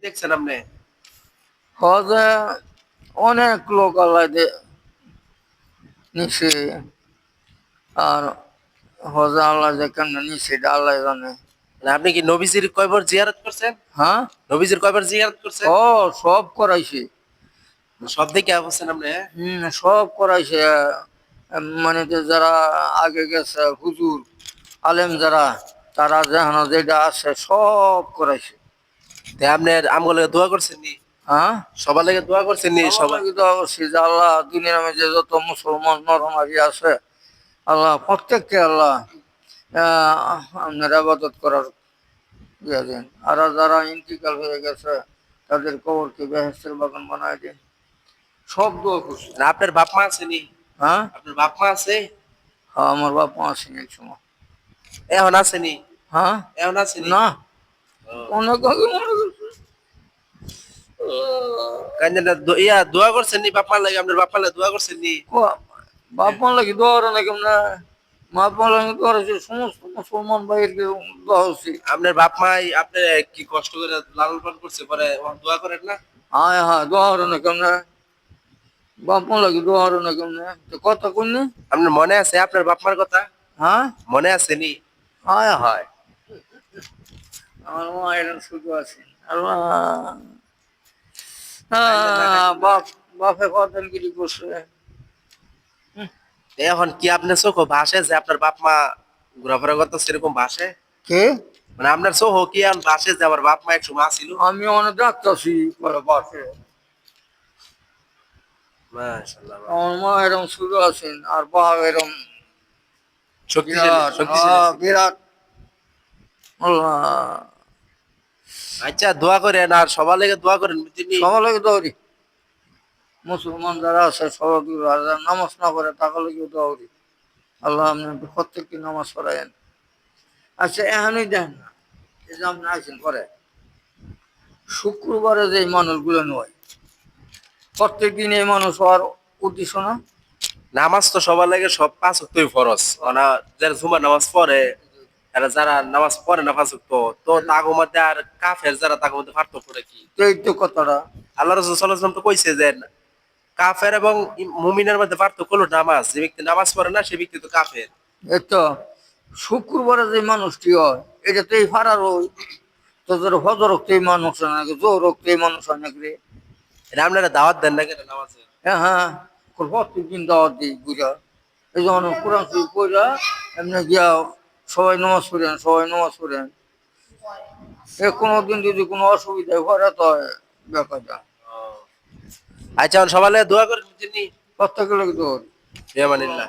দেখছেন আপনি? হজে অনেক লোক আল্লাহ নিছে। আর হজে আল্লাহ যে কেমন নিছে এটা আল্লাহ জানে। মানে আপনি কি নবীজির কয়বার জিয়ারত করছেন? হ্যাঁ, নবীজির কয়বার জিয়ারত করছেন? ও সব করাইছে। সব দেখে বলছেন আপনি? সব করাইছে। মানে যে যারা আগে গেছে হুজুর আলেম যারা, তারা যেখানে যেটা আছে সব করাইছে। আপনার আমগুলো দোয়া করছেন নি? হ্যাঁ, সবার লাগে দোয়া করছেন নি? সবার সবার লাগি তো অবশ্যই যে আল্লাহ দুনিয়ার মধ্যে যত মুসলমান নরনারী আছে, আল্লাহ প্রত্যেককে আল্লাহ আপনার আবাদত করার ইয়ে দিন। আর যারা ইন্তিকাল হয়ে গেছে তাদের কবরকে বেহেশতের বাগান বানায় দিন। সব দোয়া করছে। না, আপনার বাপ মা আছে নি? হ্যাঁ, আপনার বাপ মা আছে? হ্যাঁ, আমার বাপ মা আসেনি এক সময়। এখন আছে নি? হ্যাঁ, এখন আছে নি? না, ও। অনেক আগে মরে গেছে। কাইন্ডা ইয়া দোয়া করছেন নি বাপ মার লাগে? আপনার বাপ মার লাগে দোয়া করছেন নি? বাপ মা লাগি দোয়া করে না কেমন? বাপ মা লাগি দোয়া হচ্ছে সমস্ত মুসলমান ভাইয়েরকে দোয়া হচ্ছে। আপনার বাপ মাই আপনি কি কষ্ট করে লালন পালন করছে, পরে দোয়া করেন না? হ্যাঁ, হ্যাঁ, দোয়া করে না কেমন? বাপ মা লাগি দোয়া করে না কেমন? তো কথা কইনি। আপনার মনে আছে আপনার বাপ মার কথা? হ্যাঁ, মনে আছে নি? হায় হায়, আমার মা এরকম শুধু আছেন আল্লাহ। কাইন্ডা না, কাইন্ডা না। বাপ বাপে কতগিরি করছে। এখন কি আপনার চোখ ভাসে যে আপনার বাপ মা ঘোরাফেরা করতো সেরকম ভাসে? কে? মানে আপনার চোখ কি এখন ভাসে যে আমার বাপ মা এক সময় আসিল? আমি অনেক ডাক্তারছি পাশে। মাশাআল্লাহ, আমার মা এরকম শুরু আছেন আর বাপ এরকম শক্তিশালী বিরাট, শক্তিশালী আছে। বিরাট। আল্লাহ, আচ্ছা, দোয়া করেন আর সবার লেগে দোয়া করেন তিনি। সবার লাগে দৌড়ি। মুসলমান যারা আছে সবাই যারা নামাজ না পড়ে তাকে লাগে দৌড়ি। আল্লাহ আপনি প্রত্যেকটি নামাজ পড়ায়েন। আচ্ছা, এখানেই দেন না, এই যে আপনি আছেন পরে শুক্রবারে যে মানুষগুলো নয়, প্রত্যেকদিন এই মানুষ আর উদ্দেশ্য না। নামাজ তো সবার লাগে, সব পাঁচ ওয়াক্তই ফরজ। মানে যারা জুমার নামাজ পড়ে, এরা যারা নামাজ পড়ে না পাঁচ ওয়াক্ত, তো তাগো মধ্যে আর কাফের যারা তাগো মধ্যে পার্থক্যটা কি? তো এই তো কথাটা। আল্লাহ রাসূল সাল্লাল্লাহু আলাইহি ওয়াসাল্লাম তো কইছে যে কাফের এবং মুমিনের মধ্যে পার্থক্য হলো নামাজ। যে ব্যক্তি নামাজ পড়ে না সে ব্যক্তি তো কাফের। এই তো শুক্রবারে যে মানুষটি হয়, এটা তো এই ফারার ওই তোদের হজর রক্ত এই মানুষ হয় নাকি, জোর রক্ত এই মানুষ হয় নাকি রে? এটা আপনারা দাওয়াত দেন না কেন নামাজে? হ্যাঁ, হ্যাঁ, প্রত্যেকদিন দাওয়াত দিই বুঝা। এই যেমন কোরআন শরীফ পড়া, এমনি গিয়া সবাই নামাজ পড়েন, সবাই নামাজ পড়েন। এ কোনো দিন যদি কোনো অসুবিধায় ঘরে তো ব্যাপার যা আচ্ছা, সবার লেগে দোয়া করেন তিনি। প্রত্যেকের লোক তো ফিয়ামানিল্লাহ।